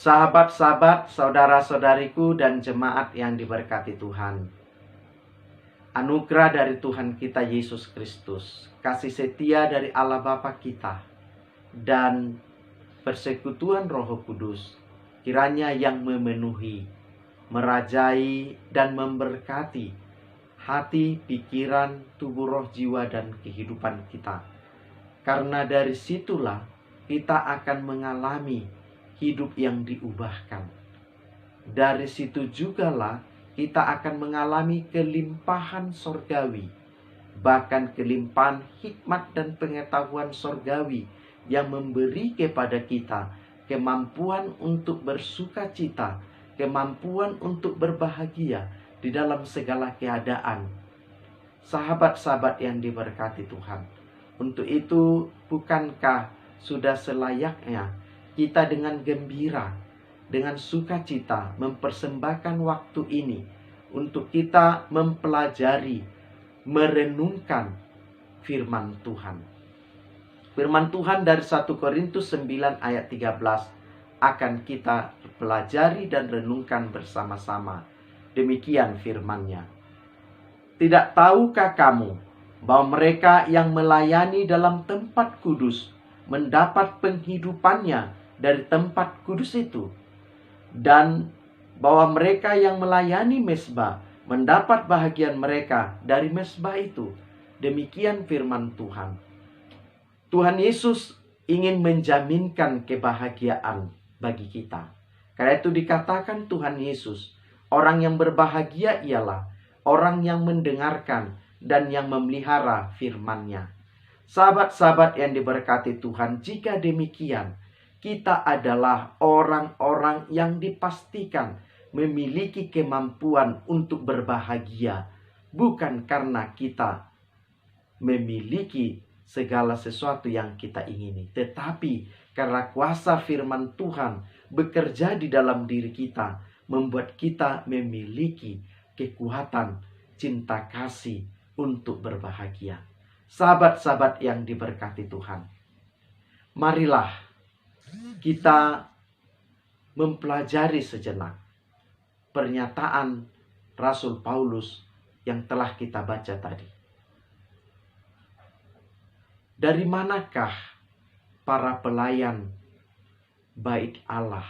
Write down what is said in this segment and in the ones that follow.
Sahabat-sahabat, saudara-saudariku dan jemaat yang diberkati Tuhan. Anugerah dari Tuhan kita Yesus Kristus, kasih setia dari Allah Bapa kita, dan persekutuan Roh Kudus, kiranya yang memenuhi, merajai, dan memberkati hati, pikiran, tubuh, roh, jiwa, dan kehidupan kita. Karena dari situlah kita akan mengalami hidup yang diubahkan. Dari situ jugalah kita akan mengalami kelimpahan sorgawi, bahkan kelimpahan hikmat dan pengetahuan sorgawi yang memberi kepada kita kemampuan untuk bersuka cita, kemampuan untuk berbahagia di dalam segala keadaan. Sahabat-sahabat yang diberkati Tuhan, untuk itu bukankah sudah selayaknya kita dengan gembira, dengan sukacita mempersembahkan waktu ini untuk kita mempelajari, merenungkan firman Tuhan. Firman Tuhan dari 1 Korintus 9 ayat 13 akan kita pelajari dan renungkan bersama-sama. Demikian firman-Nya. Tidak tahukah kamu bahwa mereka yang melayani dalam tempat kudus mendapat penghidupannya dari tempat kudus itu, dan bahwa mereka yang melayani mezbah mendapat bahagian mereka dari mezbah itu? Demikian firman Tuhan. Tuhan Yesus ingin menjaminkan kebahagiaan bagi kita. Karena itu dikatakan Tuhan Yesus, orang yang berbahagia ialah orang yang mendengarkan dan yang memelihara firman-Nya. Sahabat-sahabat yang diberkati Tuhan, jika demikian, kita adalah orang-orang yang dipastikan memiliki kemampuan untuk berbahagia, bukan karena kita memiliki segala sesuatu yang kita ingini, tetapi karena kuasa firman Tuhan bekerja di dalam diri kita, membuat kita memiliki kekuatan cinta kasih untuk berbahagia. Sahabat-sahabat yang diberkati Tuhan, marilah kita mempelajari sejenak pernyataan Rasul Paulus yang telah kita baca tadi. Dari manakah para pelayan bait Allah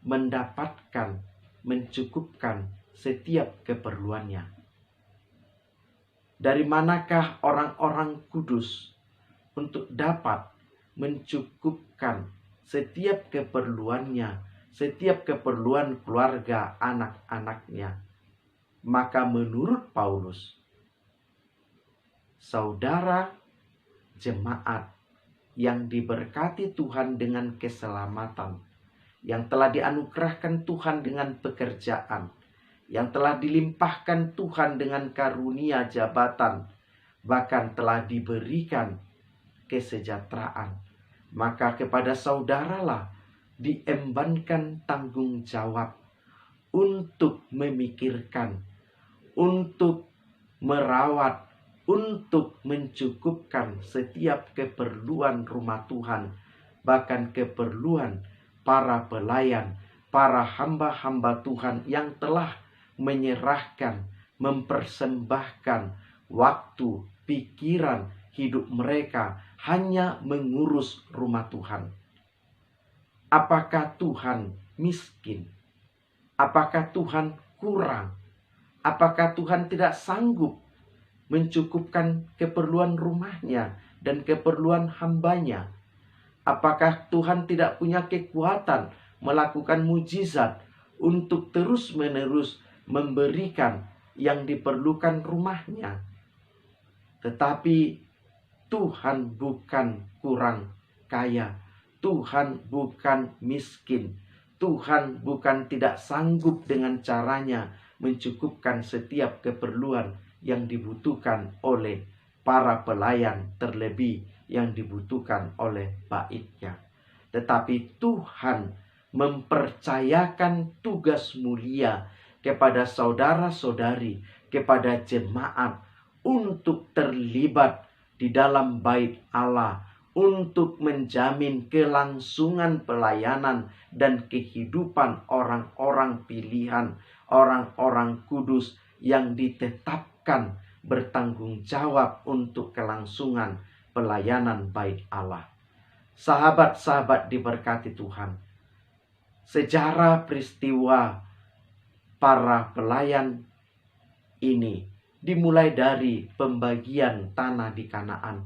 mendapatkan, mencukupkan setiap keperluannya? Dari manakah orang-orang kudus untuk dapat mencukupkan setiap keperluannya, setiap keperluan keluarga anak-anaknya? Maka menurut Paulus, saudara jemaat yang diberkati Tuhan dengan keselamatan, yang telah dianugerahkan Tuhan dengan pekerjaan, yang telah dilimpahkan Tuhan dengan karunia jabatan, bahkan telah diberikan kesejahteraan, maka kepada saudaralah diembankan tanggung jawab untuk memikirkan, untuk merawat, untuk mencukupkan setiap keperluan rumah Tuhan, bahkan keperluan para pelayan, para hamba-hamba Tuhan yang telah menyerahkan, mempersembahkan waktu, pikiran, hidup mereka hanya mengurus rumah Tuhan. Apakah Tuhan miskin? Apakah Tuhan kurang? Apakah Tuhan tidak sanggup mencukupkan keperluan rumahnya dan keperluan hambanya? Apakah Tuhan tidak punya kekuatan melakukan mujizat untuk terus-menerus memberikan yang diperlukan rumahnya? Tetapi Tuhan bukan kurang kaya, Tuhan bukan miskin, Tuhan bukan tidak sanggup dengan caranya mencukupkan setiap keperluan yang dibutuhkan oleh para pelayan, terlebih yang dibutuhkan oleh bait-Nya. Tetapi Tuhan mempercayakan tugas mulia kepada saudara-saudari, kepada jemaat, untuk terlibat di dalam bait Allah, untuk menjamin kelangsungan pelayanan dan kehidupan orang-orang pilihan, orang-orang kudus yang ditetapkan bertanggung jawab untuk kelangsungan pelayanan bait Allah. Sahabat-sahabat diberkati Tuhan, sejarah peristiwa para pelayan ini dimulai dari pembagian tanah di Kanaan.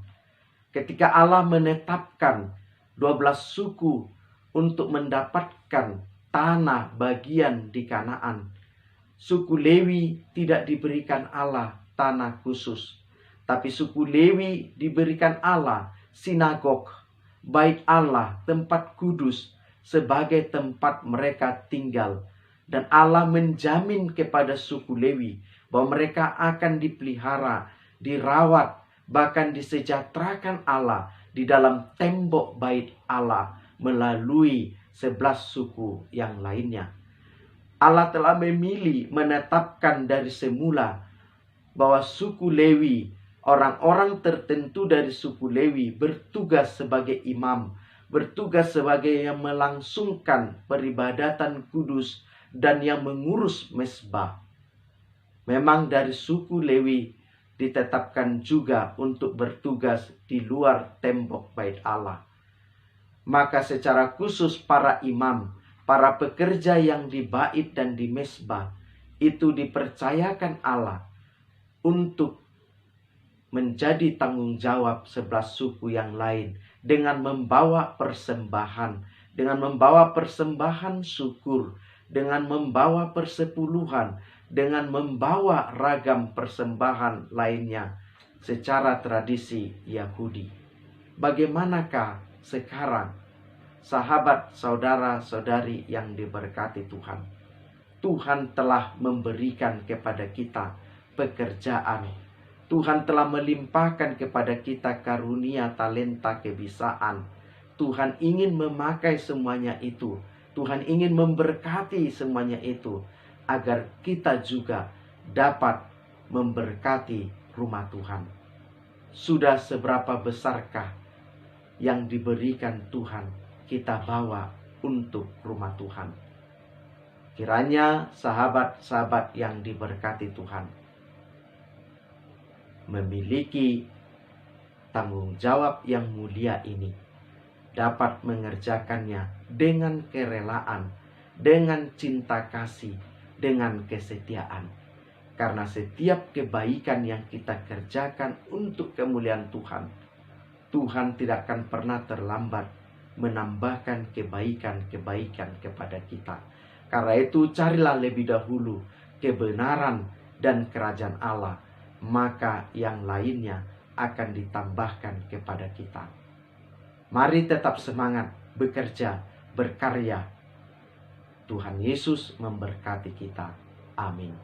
Ketika Allah menetapkan 12 suku untuk mendapatkan tanah bagian di Kanaan, suku Lewi tidak diberikan Allah tanah khusus, tapi suku Lewi diberikan Allah sinagog, bait Allah, tempat kudus sebagai tempat mereka tinggal. Dan Allah menjamin kepada suku Lewi bahwa mereka akan dipelihara, dirawat, bahkan disejahterakan Allah di dalam tembok bait Allah melalui 11 suku yang lainnya. Allah telah memilih, menetapkan dari semula bahwa suku Lewi, orang-orang tertentu dari suku Lewi bertugas sebagai imam, bertugas sebagai yang melangsungkan peribadatan kudus dan yang mengurus mezbah. Memang dari suku Lewi ditetapkan juga untuk bertugas di luar tembok bait Allah. Maka secara khusus para imam, para pekerja yang di bait dan di mezbah itu dipercayakan Allah untuk menjadi tanggung jawab 11 suku yang lain dengan membawa persembahan, dengan membawa persembahan syukur, dengan membawa persepuluhan, dengan membawa ragam persembahan lainnya secara tradisi Yahudi. Bagaimanakah sekarang, sahabat, saudara-saudari yang diberkati Tuhan? Tuhan telah memberikan kepada kita pekerjaan. Tuhan telah melimpahkan kepada kita karunia, talenta, kebisaan. Tuhan ingin memakai semuanya itu. Tuhan ingin memberkati semuanya itu, agar kita juga dapat memberkati rumah Tuhan. Sudah seberapa besarkah yang diberikan Tuhan kita bawa untuk rumah Tuhan? Kiranya sahabat-sahabat yang diberkati Tuhan memiliki tanggung jawab yang mulia ini, dapat mengerjakannya dengan kerelaan, dengan cinta kasih, dengan kesetiaan. Karena setiap kebaikan yang kita kerjakan untuk kemuliaan Tuhan, Tuhan tidak akan pernah terlambat menambahkan kebaikan-kebaikan kepada kita. Karena itu carilah lebih dahulu kebenaran dan kerajaan Allah, maka yang lainnya akan ditambahkan kepada kita. Mari tetap semangat bekerja, berkarya. Tuhan Yesus memberkati kita. Amin.